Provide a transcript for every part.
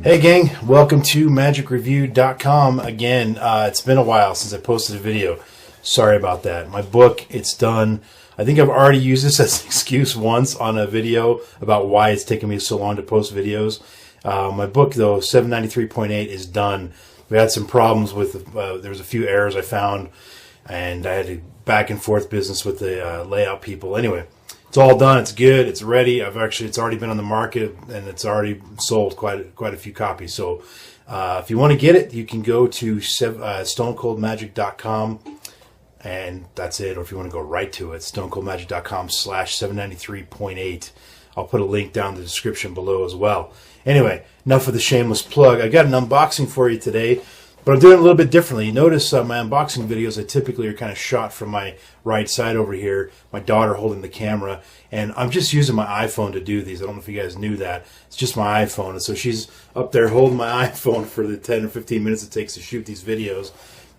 Hey gang, welcome to magicreview.com again. It's been a while since I posted a video. Sorry about that. My book, it's done. I think I've already used this as an excuse once on a video about why it's taking me so long to post videos. My book, though, 793.8 is done. We had some problems with, there was a few errors I found, and I had to back and forth business with the layout people. Anyway, it's all done. It's good. It's ready. It's already been on the market, and it's already sold quite a few copies. So if you want to get it, you can go to stonecoldmagic.com, and that's it. Or if you want to go right to it, stonecoldmagic.com/793.8. I'll put a link down in the description below as well. Anyway, enough of the shameless plug. I got an unboxing for you today, but I'm doing it a little bit differently. You notice my unboxing videos, I typically are kind of shot from my right side over here, my daughter holding the camera, and I'm just using my iPhone to do these. I don't know if you guys knew that. It's just my iPhone, and so she's up there holding my iPhone for the 10 or 15 minutes it takes to shoot these videos,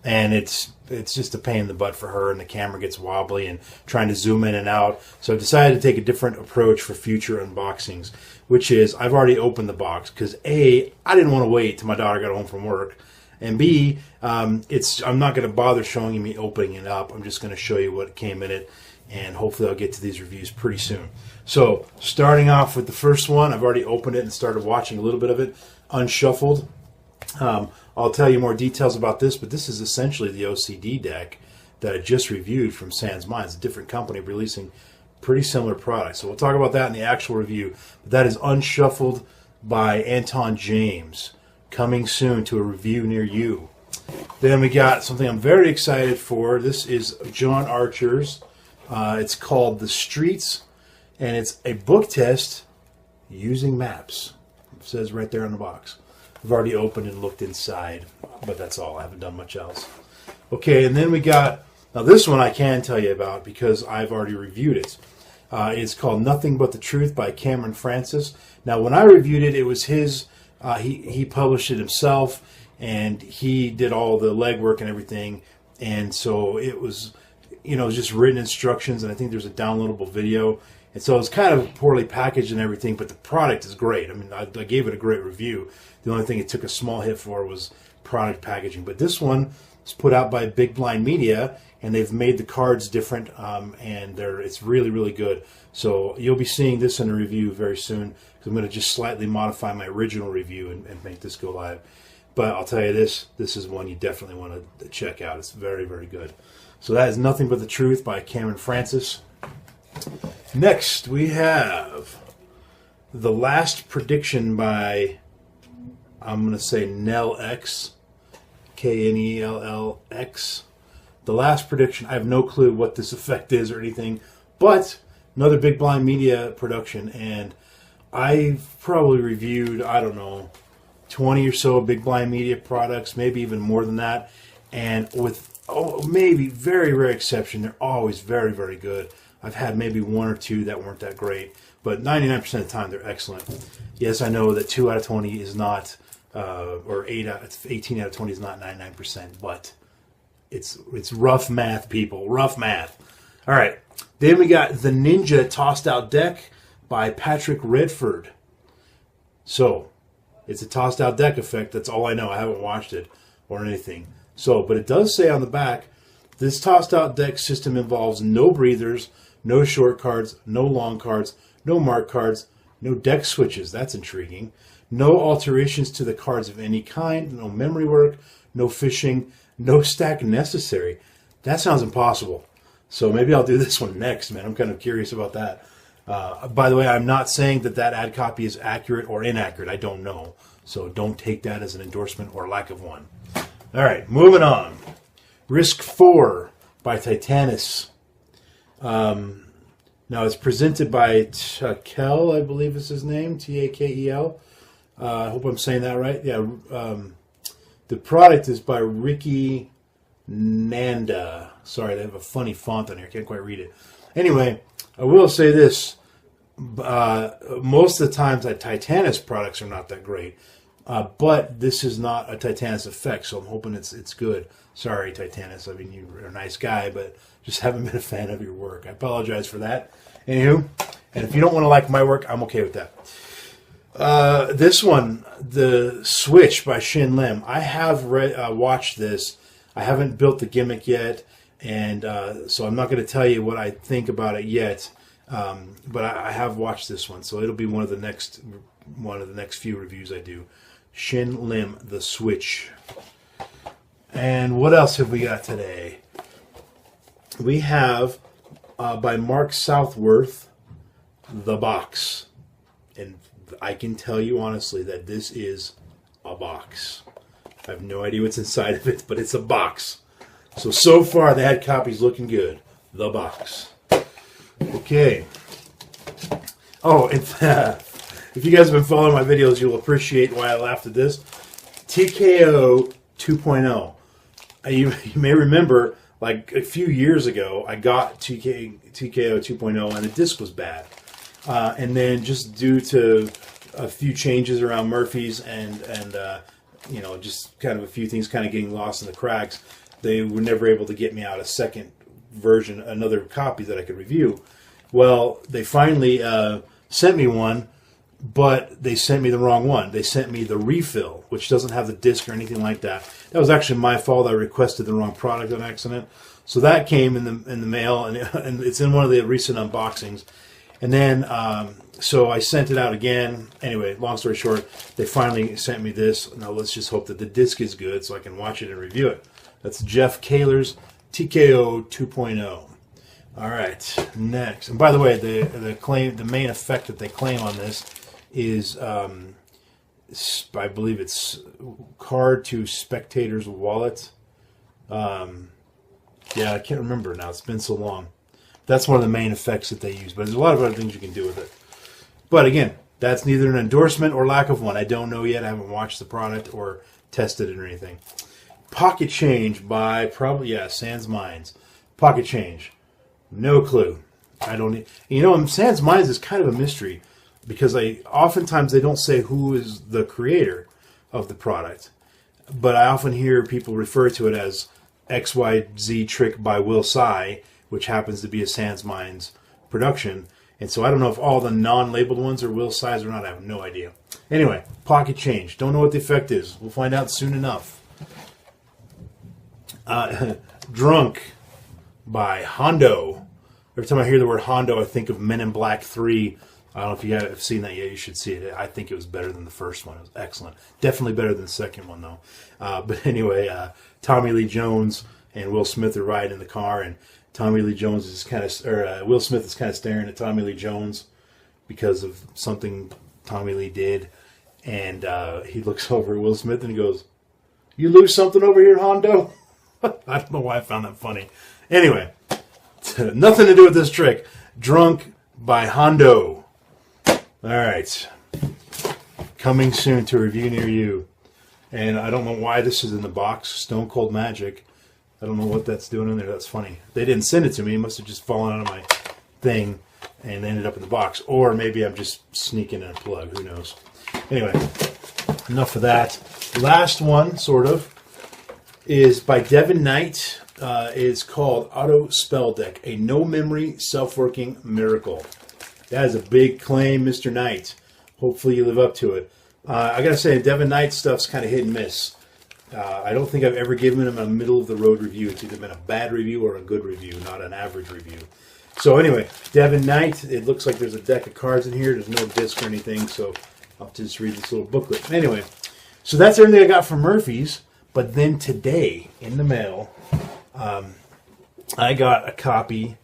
and it's just a pain in the butt for her, and the camera gets wobbly and trying to zoom in and out. So I've decided to take a different approach for future unboxings, which is I've already opened the box because A, I didn't want to wait till my daughter got home from work, and B, I'm not going to bother showing me opening it up. I'm just going to show you what came in it, and hopefully I'll get to these reviews pretty soon. So starting off with the first one, I've already opened it and started watching a little bit of it, Unshuffled. I'll tell you more details about this, but this is essentially the OCD deck that I just reviewed from SansMinds, a different company releasing pretty similar products. So we'll talk about that in the actual review. But that is Unshuffled by Anton James, coming soon to a review near you. Then we got something I'm very excited for. This is John Archer's. It's called The Streets, and it's a book test using maps. It says right there on the box. I've already opened and looked inside, but that's all. I haven't done much else. Okay, and then we got, now this one I can tell you about because I've already reviewed it. It's called Nothing But the Truth by Cameron Francis. Now, when I reviewed it, it was his, he published it himself, and he did all the legwork and everything, and so it was, just written instructions, and I think there's a downloadable video, and so it's kind of poorly packaged and everything, but the product is great. I mean, I gave it a great review. The only thing it took a small hit for was product packaging, but this one is put out by Big Blind Media, and they've made the cards different, and it's really, really good. So you'll be seeing this in a review very soon, because I'm going to just slightly modify my original review and make this go live. But I'll tell you this is one you definitely want to check out. It's very, very good. So that is Nothing But the Truth by Cameron Francis. Next, we have The Last Prediction by, I'm going to say Knell X, Knellx. The Last Prediction. I have no clue what this effect is or anything, but another Big Blind Media production, and I've probably reviewed, I don't know, 20 or so Big Blind Media products, maybe even more than that, and with maybe very rare exception, they're always very, very good. I've had maybe one or two that weren't that great, but 99% of the time they're excellent. Yes, I know that 2 out of 20 is not, or 18 out of 20 is not 99%, but it's rough math, people. Rough math. All right. Then we got The Ninja Tossed Out Deck by Patrick Redford. So, it's a tossed out deck effect. That's all I know. I haven't watched it or anything. So, but it does say on the back, this tossed out deck system involves no breathers, no short cards, no long cards, no mark cards, no deck switches. That's intriguing. No alterations to the cards of any kind, no memory work, no fishing, no stack necessary. That sounds impossible. So maybe I'll do this one next, man. I'm kind of curious about that. By the way, I'm not saying that ad copy is accurate or inaccurate. I don't know. So don't take that as an endorsement or lack of one. All right, moving on. Risk 4 by Titanas. Now it's presented by Takel, I believe is his name, Takel. I hope I'm saying that right. Yeah. The product is by Rizki, Nanda. Sorry, they have a funny font on here. I can't quite read it. Anyway, I will say this. Most of the times, Titanas products are not that great. But this is not a Titanas effect, so I'm hoping it's good. Sorry, Titanas. I mean, you're a nice guy, but just haven't been a fan of your work. I apologize for that. Anywho, and if you don't want to like my work, I'm okay with that. This one, The Switch by Shin. I have watched this. I haven't built the gimmick yet, and so I'm not going to tell you what I think about it yet. But I have watched this one, so it'll be one of the next few reviews I do. Shin, The Switch. And what else have we got today? We have by Mark Southworth, The Box. And I can tell you honestly that this is a box. I have no idea what's inside of it, but it's a box. So far they had copies looking good. The Box. Okay. Oh, if you guys have been following my videos, you'll appreciate why I laughed at this. TKO 2.0. You may remember, like a few years ago, I got TKO 2.0 and the disc was bad. And then just due to a few changes around Murphy's and just kind of a few things kind of getting lost in the cracks, they were never able to get me out a second version, another copy that I could review. Well, they finally sent me one, but they sent me the wrong one. They sent me the refill, which doesn't have the disc or anything like that. That was actually my fault. I requested the wrong product on accident. So that came in the mail, and it's in one of the recent unboxings. And then, so I sent it out again. Anyway, long story short, they finally sent me this. Now let's just hope that the disc is good so I can watch it and review it. That's Jeff Kaylor's TKO 2.0. All right, next. And by the way, the main effect that they claim on this is, I believe it's card to spectator's wallet. Yeah, I can't remember now. It's been so long. That's one of the main effects that they use. But there's a lot of other things you can do with it. But again, that's neither an endorsement or lack of one. I don't know yet. I haven't watched the product or tested it or anything. Pocket Change by SansMinds. Pocket Change. No clue. I don't. SansMinds is kind of a mystery because oftentimes they don't say who is the creator of the product, but I often hear people refer to it as XYZ Trick by Will Tsai, which happens to be a SansMinds production. And so I don't know if all the non-labeled ones are Will Tsai's or not. I have no idea. Anyway, Pocket Change. Don't know what the effect is. We'll find out soon enough. Drunk by Hondo. Every time I hear the word Hondo, I think of Men in Black 3. I don't know if you have seen that yet. You should see it. I think it was better than the first one. It was excellent. Definitely better than the second one, though. But anyway, Tommy Lee Jones and Will Smith are riding in the car, and Tommy Lee Jones is Will Smith is kind of staring at Tommy Lee Jones because of something Tommy Lee did, and he looks over at Will Smith and he goes, "You lose something over here, Hondo?" I don't know why I found that funny. Anyway, nothing to do with this trick. Drunk by Hondo. All right. Coming soon to a review near you. And I don't know why this is in the box. Stone Cold Magic. I don't know what that's doing in there. That's funny. They didn't send it to me. It must have just fallen out of my thing and ended up in the box. Or maybe I'm just sneaking in a plug. Who knows? Anyway, enough of that. Last one, sort of, is by Devin Knight. It's called Auto Spell Deck, a no-memory self-working miracle. That is a big claim, Mr. Knight. Hopefully you live up to it. I got to say, Devin Knight stuff's kind of hit and miss. I don't think I've ever given him a middle-of-the-road review. It's either been a bad review or a good review, not an average review. So anyway, Devin Knight, it looks like there's a deck of cards in here. There's no disc or anything, so I'll have to just read this little booklet. Anyway, so that's everything I got from Murphy's. But then today, in the mail, I got a copy.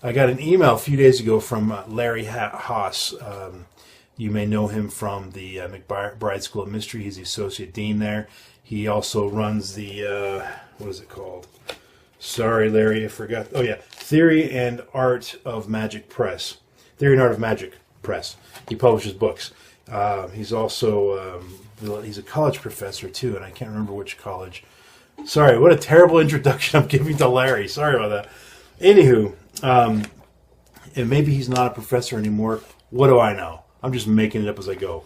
I got an email a few days ago from Larry Haas. You may know him from the McBride School of Mystery. He's the associate dean there. He also runs the, what is it called? Sorry, Larry, I forgot. Oh, yeah. Theory and Art of Magic Press. Theory and Art of Magic Press. He publishes books. He's also, he's a college professor, too, and I can't remember which college. Sorry, what a terrible introduction I'm giving to Larry. Sorry about that. Anywho, and maybe he's not a professor anymore. What do I know? I'm just making it up as I go.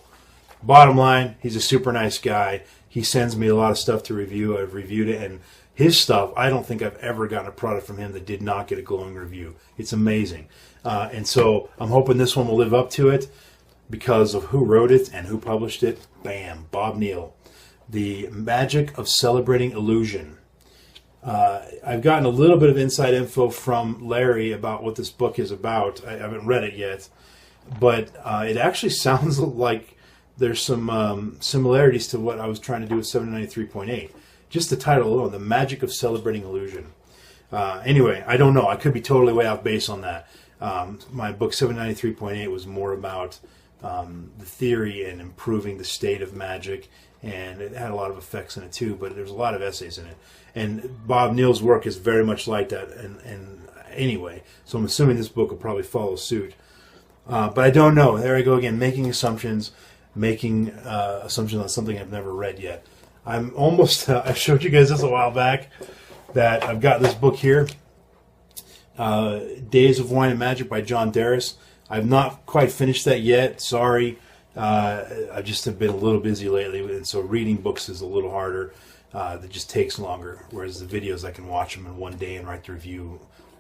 Bottom line, he's a super nice guy. He sends me a lot of stuff to review. I've reviewed it, and his stuff, I don't think I've ever gotten a product from him that did not get a glowing review. It's amazing. And so I'm hoping this one will live up to it. because of who wrote it and who published it. Bam, Bob Neale. The Magic of Celebrating Illusion. I've gotten a little bit of inside info from Larry about what this book is about. I haven't read it yet, but it actually sounds like there's some similarities to what I was trying to do with 793.8. Just the title alone, The Magic of Celebrating Illusion. Anyway, I don't know. I could be totally way off base on that. My book 793.8 was more about the theory and improving the state of magic, and it had a lot of effects in it too, but there's a lot of essays in it. And Bob Neale's work is very much like that, and anyway, so I'm assuming this book will probably follow suit. But I don't know. There I go again, making assumptions on something I've never read yet. I'm almost, I showed you guys this a while back, that I've got this book here, Days of Wine and Magic by John Darris. I've not quite finished that yet, sorry. I just have been a little busy lately, and so reading books is a little harder. That just takes longer, whereas the videos, I can watch them in one day and write the review,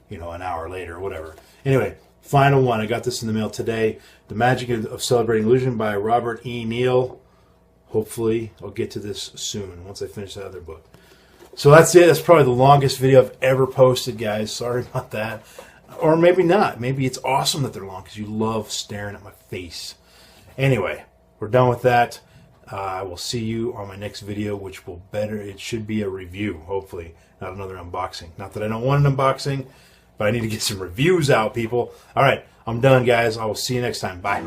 an hour later or whatever. Anyway, final one. I got this in the mail today. The Magic of Celebrating Illusion by Robert E. Neale. Hopefully, I'll get to this soon once I finish that other book. So that's it. That's probably the longest video I've ever posted, guys. Sorry about that. Or maybe not. Maybe it's awesome that they're long because you love staring at my face. Anyway, we're done with that. I will see you on my next video, which it should be a review, hopefully, not another unboxing. Not that I don't want an unboxing, but I need to get some reviews out, people. All right, I'm done, guys. I will see you next time. Bye.